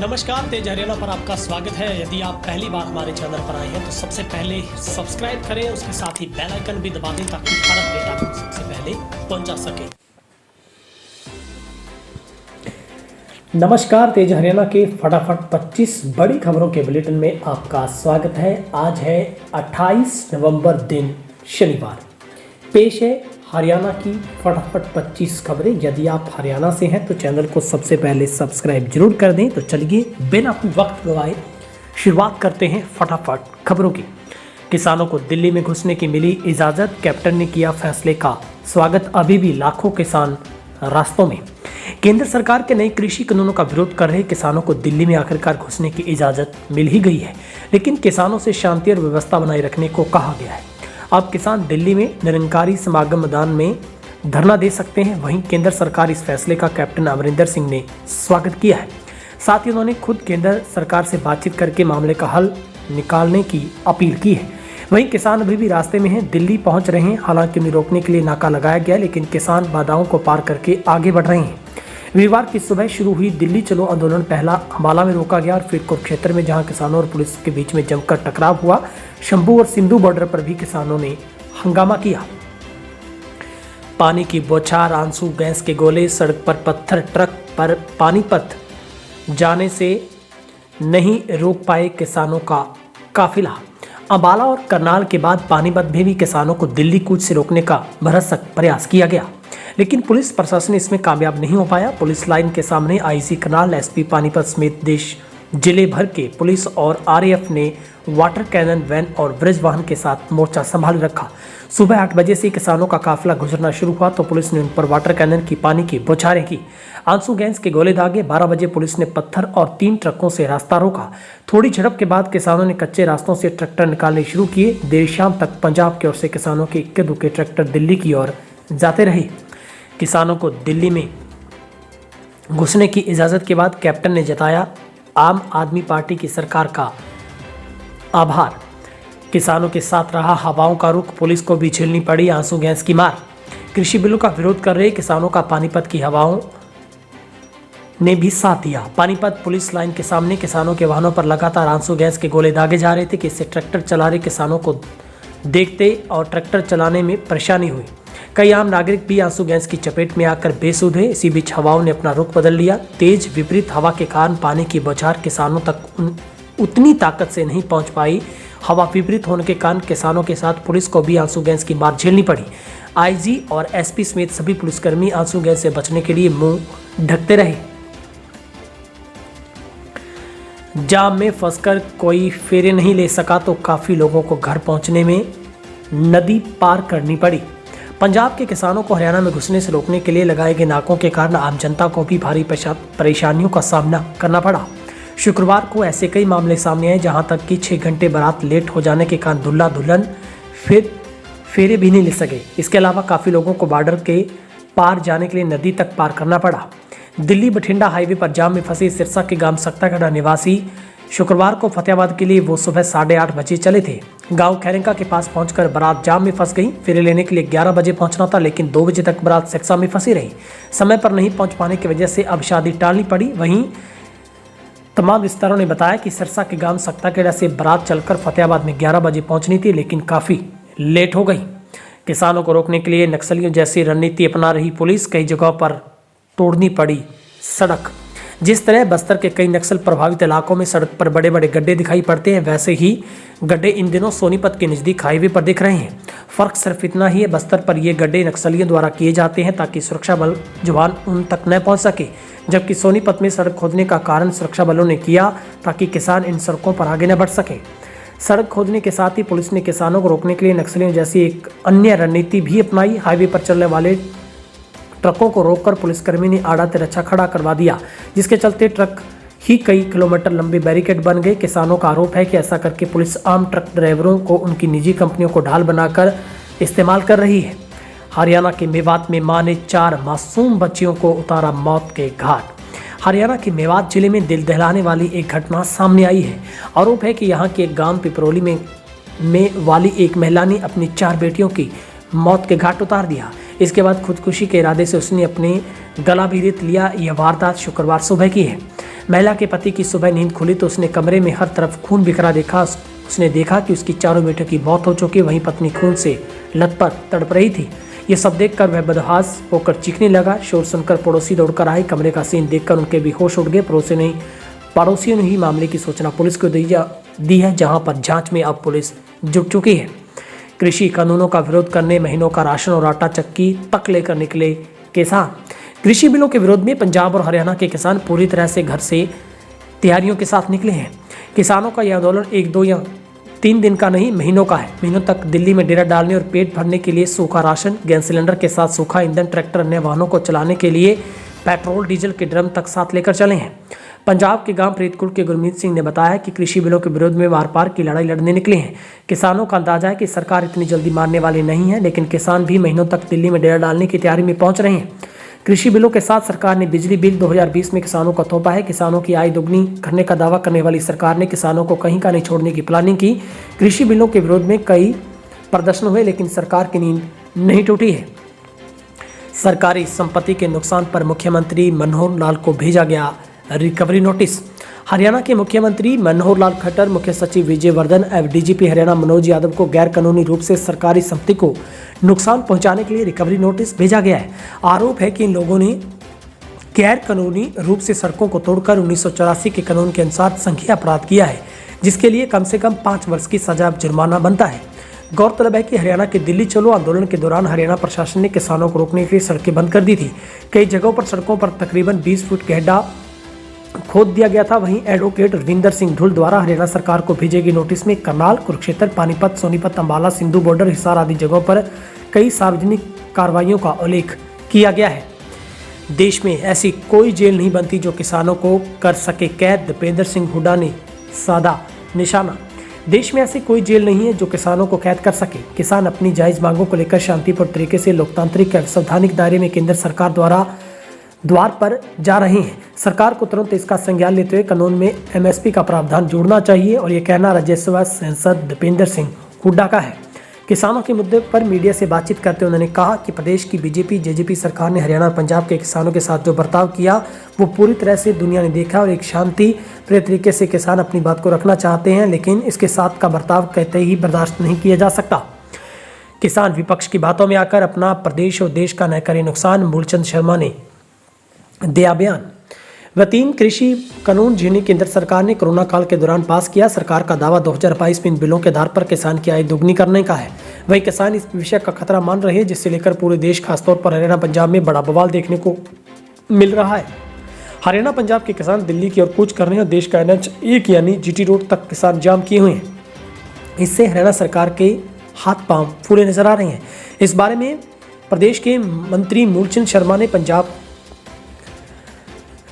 नमस्कार, तेज हरियाणा पर आपका स्वागत है। यदि आप पहली बार हमारे चैनल पर आए हैं तो सबसे पहले सब्सक्राइब करें, उसके साथ ही बेल आइकन भी दबा दें ताकि हर अपडेट आपको सबसे पहले पहुंचा सके। नमस्कार, तेज हरियाणा के फटाफट 25 बड़ी खबरों के बुलेटिन में आपका स्वागत है। आज है 28 नवंबर दिन शनिवार। पेश है हरियाणा की फटाफट 25 खबरें। यदि आप हरियाणा से हैं तो चैनल को सबसे पहले सब्सक्राइब जरूर कर दें। तो चलिए बिना वक्त गवाए शुरुआत करते हैं फटाफट खबरों की। किसानों को दिल्ली में घुसने की मिली इजाज़त, कैप्टन ने किया फैसले का स्वागत। अभी भी लाखों किसान रास्तों में। केंद्र सरकार के नए कृषि कानूनों का विरोध कर रहे किसानों को दिल्ली में आखिरकार घुसने की इजाज़त मिल ही गई है, लेकिन किसानों से शांति और व्यवस्था बनाए रखने को कहा गया है। अब किसान दिल्ली में निरंकारी समागम मैदान में धरना दे सकते हैं। वहीं केंद्र सरकार इस फैसले का कैप्टन अमरिंदर सिंह ने स्वागत किया है। साथ ही उन्होंने खुद केंद्र सरकार से बातचीत करके मामले का हल निकालने की अपील की है। वहीं किसान अभी भी रास्ते में हैं, दिल्ली पहुंच रहे हैं। हालांकि उन्हें रोकने के लिए नाका लगाया गया, लेकिन किसान बाधाओं को पार करके आगे बढ़ रहे हैं। रविवार की सुबह शुरू हुई दिल्ली चलो आंदोलन पहला अंबाला में रोका गया और फिर कुरुक्षेत्र में, जहां किसानों और पुलिस के बीच में जमकर टकराव हुआ। शंभू और सिंधु बॉर्डर पर भी किसानों ने हंगामा किया। पानी की बौछार, आंसू गैस के गोले, सड़क पर पत्थर, ट्रक पर पानीपत जाने से नहीं रोक पाए किसानों का काफिला। अंबाला और करनाल के बाद पानीपत में भी किसानों को दिल्ली कूच से रोकने का भरसक प्रयास किया गया, लेकिन पुलिस प्रशासन इसमें कामयाब नहीं हो पाया। पुलिस लाइन के सामने आईजी करनाल, एसपी पानीपत समेत देश जिले भर के पुलिस और आरएएफ ने वाटर कैनन, वैन और ब्रिज वाहन के साथ मोर्चा संभाल रखा। सुबह 8 बजे से किसानों का काफिला गुजरना शुरू हुआ तो पुलिस ने उन पर वाटर कैनन की पानी की बौछारें की, आंसू गैस के गोले दागे। 12 बजे पुलिस ने पत्थर और 3 ट्रकों से रास्ता रोका। थोड़ी झड़प के बाद किसानों ने कच्चे रास्तों से ट्रैक्टर निकालने शुरू किए। देर शाम तक पंजाब की ओर से किसानों के इक्के दुक्के ट्रैक्टर दिल्ली की ओर जाते रहे। किसानों को दिल्ली में घुसने की इजाज़त के बाद कैप्टन ने जताया आम आदमी पार्टी की सरकार का आभार। किसानों के साथ रहा हवाओं का रुख, पुलिस को भी झेलनी पड़ी आंसू गैस की मार। कृषि बिलों का विरोध कर रहे किसानों का पानीपत की हवाओं ने भी साथ दिया। पानीपत पुलिस लाइन के सामने किसानों के वाहनों पर लगातार आंसू गैस के गोले दागे जा रहे थे कि इससे ट्रैक्टर चला रहे किसानों को देखते और ट्रैक्टर चलाने में परेशानी हुई। कई आम नागरिक भी आंसू गैस की चपेट में आकर बेसुध हुए। इसी बीच हवाओं ने अपना रुख बदल लिया। तेज विपरीत हवा के कारण पानी की बौछार किसानों तक उतनी ताकत से नहीं पहुंच पाई। हवा विपरीत होने के कारण किसानों के साथ पुलिस को भी आंसू गैस की मार झेलनी पड़ी। आईजी और एसपी समेत सभी पुलिसकर्मी आंसू गैस से बचने के लिए मुंह ढकते रहे। जाम में फंसकर कोई फेरे नहीं ले सका तो काफी लोगों को घर पहुंचने में नदी पार करनी पड़ी। पंजाब के किसानों को हरियाणा में घुसने से रोकने के लिए लगाए गए नाकों के कारण आम जनता को भी भारी परेशानियों का सामना करना पड़ा। शुक्रवार को ऐसे कई मामले सामने आए जहां तक कि 6 घंटे बारात लेट हो जाने के कारण दुल्हा दुल्हन फिर फेरे भी नहीं ले सके। इसके अलावा काफ़ी लोगों को बॉर्डर के पार जाने के लिए नदी तक पार करना पड़ा। दिल्ली बठिंडा हाईवे पर जाम में फंसे सिरसा के गांव सक्तागढ़ निवासी शुक्रवार को फतेहाबाद के लिए वो सुबह 8:30 बजे चले थे। गांव खैरंका के पास पहुंचकर बारात जाम में फंस गई। फेरे लेने के लिए 11 बजे पहुंचना था, लेकिन 2 बजे तक बारात सिरसा में फंसी रही। समय पर नहीं पहुंच पाने की वजह से अब शादी टालनी पड़ी। वहीं तमाम विस्तारों ने बताया कि सिरसा के गांव सक्तागढ़ से बारात चलकर फतेहाबाद में 11 बजे पहुंचनी थी, लेकिन काफ़ी लेट हो गई। किसानों को रोकने के लिए नक्सलियों जैसी रणनीति अपना रही पुलिस। कई जगहों पर तोड़नी पड़ी सड़क। जिस तरह बस्तर के कई नक्सल प्रभावित इलाकों में सड़क पर बड़े बड़े गड्ढे दिखाई पड़ते हैं, वैसे ही गड्ढे इन दिनों सोनीपत के नज़दीक हाईवे पर दिख रहे हैं। फ़र्क सिर्फ इतना ही है, बस्तर पर ये गड्ढे नक्सलियों द्वारा किए जाते हैं ताकि सुरक्षा बल जवान उन तक न पहुंच सके, जबकि सोनीपत में सड़क खोदने का कारण सुरक्षा बलों ने किया ताकि किसान इन सड़कों पर आगे न बढ़ सके। सड़क खोदने के साथ ही पुलिस ने किसानों को रोकने के लिए नक्सलियों जैसी एक अन्य रणनीति भी अपनाई। हाईवे पर चलने वाले ट्रकों को रोककर पुलिसकर्मी ने आड़ा तिरछा खड़ा करवा दिया, जिसके चलते ट्रक ही कई किलोमीटर लंबे बैरिकेड बन गए। किसानों का आरोप है कि ऐसा करके पुलिस आम ट्रक ड्राइवरों को उनकी निजी कंपनियों को ढाल बनाकर इस्तेमाल कर रही है। हरियाणा के मेवात में मां ने 4 मासूम बच्चियों को उतारा मौत के घाट। हरियाणा के मेवात जिले में दिल दहलाने वाली एक घटना सामने आई है। आरोप है कि यहाँ के एक गांव पिपरोली में वाली एक महिला ने अपनी 4 बेटियों की मौत के घाट उतार दिया। इसके बाद खुदकुशी के इरादे से उसने अपने गला भी रेत लिया। यह वारदात शुक्रवार सुबह की है। महिला के पति की सुबह नींद खुली तो उसने कमरे में हर तरफ खून बिखरा देखा। उसने देखा कि उसकी चारों बेटों की मौत हो चुकी, वहीं पत्नी खून से लथपथ तड़प रही थी। ये सब देखकर वह बदहास होकर चीखने लगा। शोर सुनकर पड़ोसी दौड़कर आए। कमरे का सीन देखकर उनके भी होश उड़ गए। पड़ोसियों ने ही मामले की सूचना पुलिस को दी है, जहां पर जांच में अब पुलिस जुट चुकी है। कृषि कानूनों का विरोध करने महीनों का राशन और आटा चक्की तक लेकर निकले किसान। कृषि बिलों के विरोध में पंजाब और हरियाणा के किसान पूरी तरह से घर से तैयारियों के साथ निकले हैं। किसानों का यह आंदोलन 1, 2 या 3 दिन का नहीं, महीनों का है। महीनों तक दिल्ली में डेरा डालने और पेट भरने के लिए सूखा राशन, गैस सिलेंडर के साथ सूखा ईंधन, ट्रैक्टर, अन्य वाहनों को चलाने के लिए पेट्रोल डीजल के ड्रम तक साथ लेकर चले हैं। पंजाब के गांव प्रीतकुट के गुरमीत सिंह ने बताया कि कृषि बिलों के विरोध में वार पार की लड़ाई लड़ने निकले हैं। किसानों का अंदाजा है कि सरकार इतनी जल्दी मानने वाली नहीं है, लेकिन किसान भी महीनों तक दिल्ली में डेरा डालने की तैयारी में पहुंच रहे हैं। कृषि बिलों के साथ सरकार ने बिजली बिल 2020 में किसानों को थोपा है। किसानों की आय दोगुनी करने का दावा करने वाली सरकार ने किसानों को कहीं का नहीं छोड़ने की प्लानिंग की। कृषि बिलों के विरोध में कई प्रदर्शन हुए, लेकिन सरकार की नींद नहीं टूटी है। सरकारी संपत्ति के नुकसान पर मुख्यमंत्री मनोहर लाल को भेजा गया रिकवरी नोटिस। हरियाणा के मुख्यमंत्री मनोहर लाल खट्टर, मुख्य सचिव विजय वर्धन एवं डीजीपी हरियाणा मनोज यादव को गैर कानूनी रूप से सरकारी संपत्ति को नुकसान पहुंचाने के लिए रिकवरी नोटिस भेजा गया है। आरोप है कि इन लोगों ने गैर कानूनी रूप से सड़कों को तोड़कर 1984 के कानून के अनुसार संज्ञेय अपराध किया है, जिसके लिए कम से कम 5 वर्ष की सजा जुर्माना बनता है। गौरतलब है कि हरियाणा के दिल्ली चलो आंदोलन के दौरान हरियाणा प्रशासन ने किसानों को रोकने के लिए सड़कें बंद कर दी थी। कई जगहों पर सड़कों पर तकरीबन 20 फुट गड्ढा खोद दिया गया था। वहीं एडवोकेट रविंदर सिंह ढुल द्वारा हरियाणा सरकार को भेजे गए नोटिस में करनाल, कुरुक्षेत्र, पानीपत, सोनीपत, अंबाला, सिंधु बॉर्डर, हिसार आदि जगहों पर कई सार्वजनिक कार्रवाइयों का उल्लेख किया गया है। देश में ऐसी कोई जेल नहीं बनती जो किसानों को कर सके कैद, दीपेंद्र सिंह हुड्डा ने साधा निशाना। देश में ऐसी कोई जेल नहीं है जो किसानों को कैद कर सके। किसान अपनी जायज मांगों को लेकर शांतिपूर्ण तरीके से लोकतांत्रिक और संवैधानिक दायरे में केंद्र सरकार द्वारा द्वार पर जा रहे हैं। सरकार को तुरंत इसका संज्ञान लेते हुए कानून में एमएसपी का प्रावधान जोड़ना चाहिए, और ये कहना राज्यसभा सांसद दीपेंद्र सिंह हुड्डा का है। किसानों के मुद्दे पर मीडिया से बातचीत करते हुए उन्होंने कहा कि प्रदेश की बीजेपी जेजेपी सरकार ने हरियाणा और पंजाब के किसानों के साथ जो बर्ताव किया वो पूरी तरह से दुनिया ने देखा, और एक शांति प्रिय तरीके से किसान अपनी बात को रखना चाहते हैं, लेकिन इसके साथ का बर्ताव कहते ही बर्दाश्त नहीं किया जा सकता। किसान विपक्ष की बातों में आकर अपना प्रदेश और देश का न करे नुकसान, मूलचंद शर्मा ने दिया बयान। वह 3 कृषि कानून जिन्हें केंद्र सरकार ने कोरोना काल के दौरान पास किया। सरकार का दावा 2022 में इन बिलों के आधार पर किसान की आय दोगुनी करने का है। वही किसान इस विषय का खतरा मान रहे हैं, जिससे लेकर पूरे देश खासतौर पर हरियाणा पंजाब में बड़ा बवाल देखने को मिल रहा है। हरियाणा पंजाब के किसान दिल्ली की ओर कूच कर रहे हैं और देश का NH1 यानी GT रोड तक किसान जाम किए हुए हैं। इससे हरियाणा सरकार के हाथ पांव फूले नजर आ रहे हैं। इस बारे में प्रदेश के मंत्री मूलचंद शर्मा ने पंजाब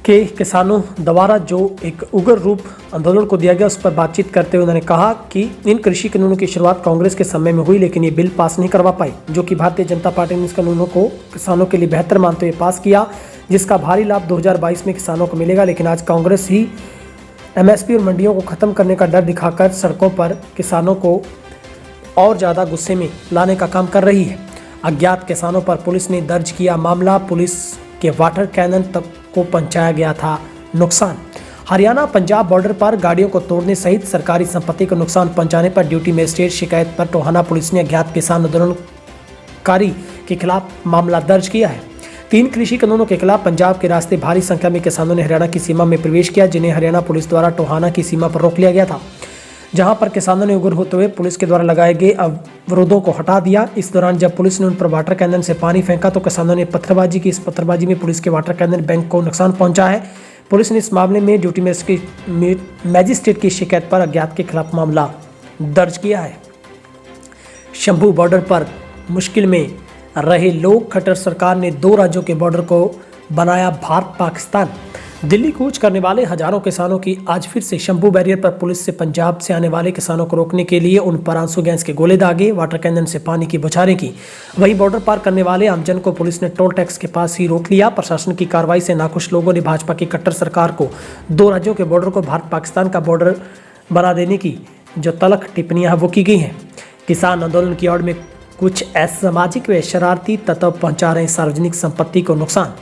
के किसानों द्वारा जो एक उग्र रूप आंदोलन को दिया गया उस पर बातचीत करते हुए उन्होंने कहा कि इन कृषि कानूनों की शुरुआत कांग्रेस के समय में हुई, लेकिन ये बिल पास नहीं करवा पाई, जो कि भारतीय जनता पार्टी ने इस कानूनों को किसानों के लिए बेहतर मानते हुए पास किया, जिसका भारी लाभ 2022 में किसानों को मिलेगा। लेकिन आज कांग्रेस ही MSP और मंडियों को खत्म करने का डर दिखाकर सड़कों पर किसानों को और ज़्यादा गुस्से में लाने का काम कर रही है। अज्ञात किसानों पर पुलिस ने दर्ज किया मामला। पुलिस के वाटर कैनन तक को पहुंचाया गया था नुकसान। हरियाणा पंजाब बॉर्डर पर गाड़ियों को तोड़ने सहित सरकारी संपत्ति को नुकसान पहुंचाने पर ड्यूटी मजिस्ट्रेट शिकायत पर टोहाना पुलिस ने अज्ञात किसान आंदोलनकारी के खिलाफ मामला दर्ज किया है। 3 कृषि कानूनों के खिलाफ पंजाब के रास्ते भारी संख्या में किसानों ने हरियाणा की सीमा में प्रवेश किया, जिन्हें हरियाणा पुलिस द्वारा टोहाना की सीमा पर रोक लिया गया था, जहां पर किसानों ने उग्र होते हुए पुलिस के द्वारा लगाए गए अवरोधों को हटा दिया। इस दौरान जब पुलिस ने उन पर वाटर कैनन से पानी फेंका तो किसानों ने पत्थरबाजी की। इस पत्थरबाजी में पुलिस के वाटर कैनन बैंक को नुकसान पहुंचा है। पुलिस ने इस मामले में ड्यूटी मजिस्ट्रेट की शिकायत पर अज्ञात के खिलाफ मामला दर्ज किया है। शंभू बॉर्डर पर मुश्किल में रहे लोग, खट्टर सरकार ने 2 राज्यों के बॉर्डर को बनाया भारत पाकिस्तान। दिल्ली कूच करने वाले हजारों किसानों की आज फिर से शंभू बैरियर पर पुलिस से पंजाब से आने वाले किसानों को रोकने के लिए उन पर आंसू गैस के गोले दागे, वाटर कैनन से पानी की बौछारें की। वहीं बॉर्डर पार करने वाले आमजन को पुलिस ने टोल टैक्स के पास ही रोक लिया। प्रशासन की कार्रवाई से नाखुश लोगों ने भाजपा की कट्टर सरकार को 2 राज्यों के बॉर्डर को भारत पाकिस्तान का बॉर्डर बना देने की जो तलख टिप्पणियां वो की गई हैं। किसान आंदोलन की ओर में कुछ असामाजिक व शरारती तत्व पहुंचा रहे सार्वजनिक संपत्ति को नुकसान।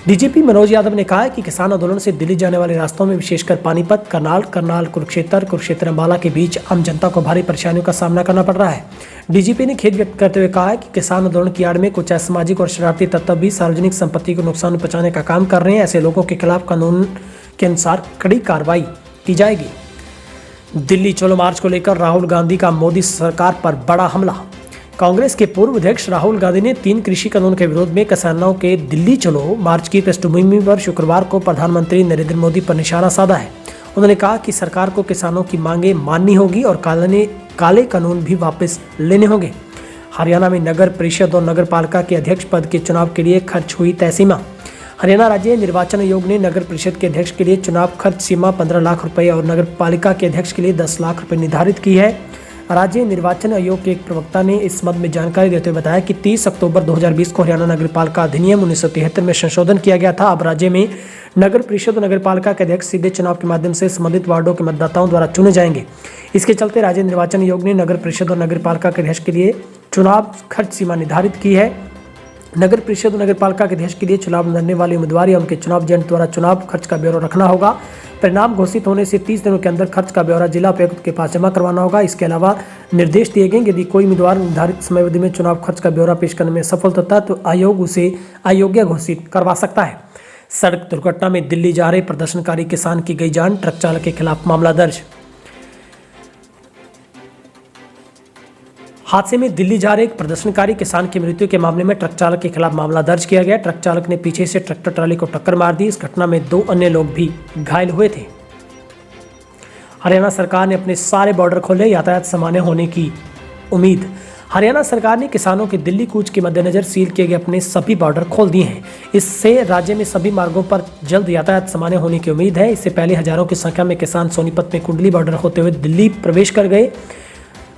डीजीपी मनोज यादव ने कहा है कि किसान आंदोलन से दिल्ली जाने वाले रास्तों में विशेषकर पानीपत, करनाल, कुरुक्षेत्र अम्बाला के बीच आम जनता को भारी परेशानियों का सामना करना पड़ रहा है। डीजीपी ने खेद व्यक्त करते हुए कहा है कि किसान आंदोलन की आड़ में कुछ असामाजिक और शरारती तत्व भी सार्वजनिक संपत्ति को नुकसान पहुंचाने का काम कर रहे हैं। ऐसे लोगों के खिलाफ कानून के अनुसार कड़ी कार्रवाई की जाएगी। दिल्ली चलो मार्च को लेकर राहुल गांधी का मोदी सरकार पर बड़ा हमला। कांग्रेस के पूर्व अध्यक्ष राहुल गांधी ने 3 कृषि कानून के विरोध में किसानों के दिल्ली चलो मार्च की पृष्ठभूमि पर शुक्रवार को प्रधानमंत्री नरेंद्र मोदी पर निशाना साधा है। उन्होंने कहा कि सरकार को किसानों की मांगें माननी होगी और काले कानून भी वापस लेने होंगे। हरियाणा में नगर परिषद और नगर पालिका के अध्यक्ष पद के चुनाव के लिए खर्च हुई तय सीमा। हरियाणा राज्य निर्वाचन आयोग ने नगर परिषद के अध्यक्ष के लिए चुनाव खर्च सीमा 15 लाख रुपए और नगर पालिका के अध्यक्ष के लिए 10 लाख रुपए निर्धारित की है। राज्य निर्वाचन आयोग के एक प्रवक्ता ने इस संबंध में जानकारी देते हुए बताया कि 30 अक्टूबर 2020 को हरियाणा नगर पालिका अधिनियम 1973 में संशोधन किया गया था। अब राज्य में नगर परिषद और नगर पालिका के अध्यक्ष सीधे चुनाव के माध्यम से संबंधित वार्डों के मतदाताओं द्वारा चुने जाएंगे। इसके चलते राज्य निर्वाचन आयोग ने नगर परिषद और नगर पालिका के अध्यक्ष के लिए चुनाव खर्च सीमा निर्धारित की है। नगर परिषद और नगर पालिका के अध्यक्ष के लिए चुनाव लड़ने वाले उम्मीदवार या उनके चुनाव एजेंट द्वारा चुनाव खर्च का ब्यौरा रखना होगा। परिणाम घोषित होने से 30 दिनों के अंदर खर्च का ब्यौरा जिला उपायुक्त के पास जमा करवाना होगा। इसके अलावा निर्देश दिए गए यदि कोई उम्मीदवार निर्धारित समयावधि में चुनाव खर्च का ब्यौरा पेश करने में सफल होता है तो आयोग उसे अयोग्य घोषित करवा सकता है। सड़क दुर्घटना में दिल्ली जा रहे प्रदर्शनकारी किसान की गई जान, ट्रक चालक के खिलाफ मामला दर्ज। हादसे में दिल्ली जा रहे एक प्रदर्शनकारी किसान की मृत्यु के मामले में ट्रक चालक के खिलाफ मामला दर्ज किया गया। ट्रक चालक ने पीछे से ट्रैक्टर ट्राली को टक्कर मार दी। इस घटना में 2 अन्य लोग भी घायल हुए थे। हरियाणा सरकार ने अपने सारे बॉर्डर खोले, यातायात सामान्य होने की उम्मीद। हरियाणा सरकार ने किसानों के दिल्ली कूच के मद्देनजर सील किए गए अपने सभी बॉर्डर खोल दिए हैं। इससे राज्य में सभी मार्गों पर जल्द यातायात सामान्य होने की उम्मीद है। इससे पहले हजारों की संख्या में किसान सोनीपत में कुंडली बॉर्डर होते हुए दिल्ली प्रवेश कर गए।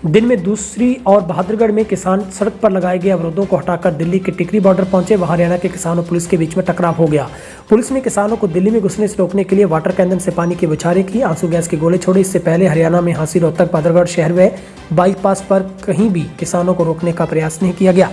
दिन में दूसरी और बहादुरगढ़ में किसान सड़क पर लगाए गए अवरोधों को हटाकर दिल्ली के टिकरी बॉर्डर पहुंचे। वहां हरियाणा के किसानों और पुलिस के बीच में टकराव हो गया। पुलिस ने किसानों को दिल्ली में घुसने से रोकने के लिए वाटर कैनन से पानी की बौछारें की, आंसू गैस के गोले छोड़े। इससे पहले हरियाणा में हांसी, रोहतक, बहादुरगढ़ शहर व बाईपास पर कहीं भी किसानों को रोकने का प्रयास नहीं किया गया।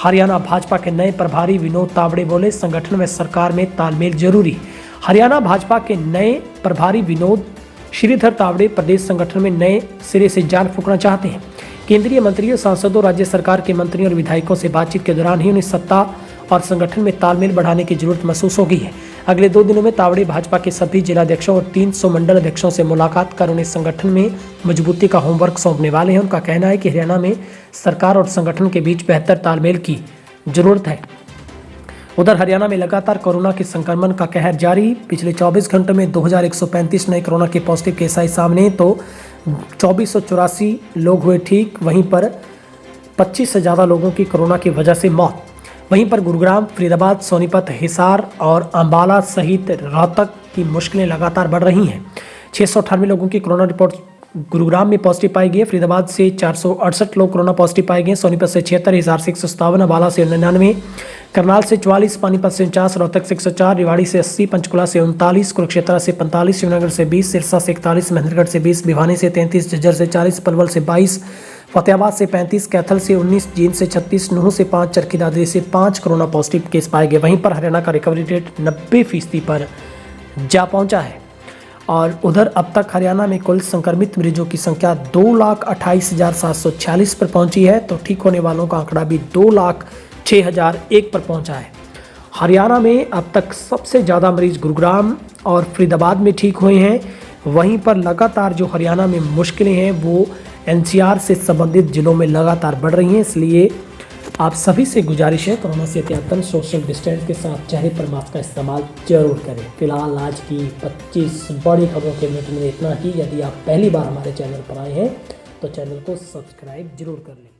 हरियाणा भाजपा के नए प्रभारी विनोद तावड़े बोले, संगठन व सरकार में तालमेल जरूरी। हरियाणा भाजपा के नए प्रभारी विनोद श्रीधर तावड़े प्रदेश संगठन में नए सिरे से जान फूंकना चाहते हैं। केंद्रीय मंत्रियों, सांसदों, राज्य सरकार के मंत्रियों और विधायकों से बातचीत के दौरान ही उन्हें सत्ता और संगठन में तालमेल बढ़ाने की जरूरत महसूस हो गई है। अगले 2 दिनों में तावड़े भाजपा के सभी जिलाध्यक्षों और 300 मंडल अध्यक्षों से मुलाकात कर उन्हें संगठन में मजबूती का होमवर्क सौंपने वाले हैं। उनका कहना है कि हरियाणा में सरकार और संगठन के बीच बेहतर तालमेल की जरूरत है। उधर हरियाणा में लगातार कोरोना के संक्रमण का कहर जारी। पिछले 24 घंटों में 2135 नए कोरोना के पॉजिटिव केस आए सामने, तो 2484 लोग हुए ठीक। वहीं पर 25 से ज़्यादा लोगों की कोरोना की वजह से मौत। वहीं पर गुरुग्राम, फरीदाबाद, सोनीपत, हिसार और अंबाला सहित रोहतक की मुश्किलें लगातार बढ़ रही हैं। 698 लोगों की कोरोना रिपोर्ट गुरुग्राम में पॉजिटिव पाई गई है। फरीदाबाद से 468 लोग कोरोना पॉजिटिव पाए गए। सोनीपत से 76, हिसार से 157, अम्बाला से 99, करनाल से 44, पानीपत से 49, रोहतक से 104, रेवाड़ी से 80, पंचकुला से 39, कुरुक्षेत्र से 45, शिवनगर से 20, सिरसा से 41, महेंद्रगढ़ से 20, भिवानी से 33, झज्जर से 40, पलवल से 22, फतेहाबाद से 35, कैथल से 19, जींद से 36, नूंह से 5, चरखी दादरी से 5 कोरोना पॉजिटिव केस पाए गए। वहीं पर हरियाणा का रिकवरी रेट 90% पर जा पहुंचा है। और उधर अब तक हरियाणा में कुल संक्रमित मरीजों की संख्या 2,28,746 पर पहुंची है, तो ठीक होने वालों का आंकड़ा भी 2,06,001 पर पहुंचा है। हरियाणा में अब तक सबसे ज़्यादा मरीज गुरुग्राम और फरीदाबाद में ठीक हुए हैं। वहीं पर लगातार जो हरियाणा में मुश्किलें हैं वो एनसीआर से संबंधित जिलों में लगातार बढ़ रही हैं। इसलिए आप सभी से गुजारिश है कोरोना से एहतियातन सोशल डिस्टेंस के साथ चेहरे पर मास्क का इस्तेमाल जरूर करें। फिलहाल आज की 25 बड़ी खबरों के बुलेटिन में इतना ही। यदि आप पहली बार हमारे चैनल पर आए हैं तो चैनल को सब्सक्राइब जरूर कर लें।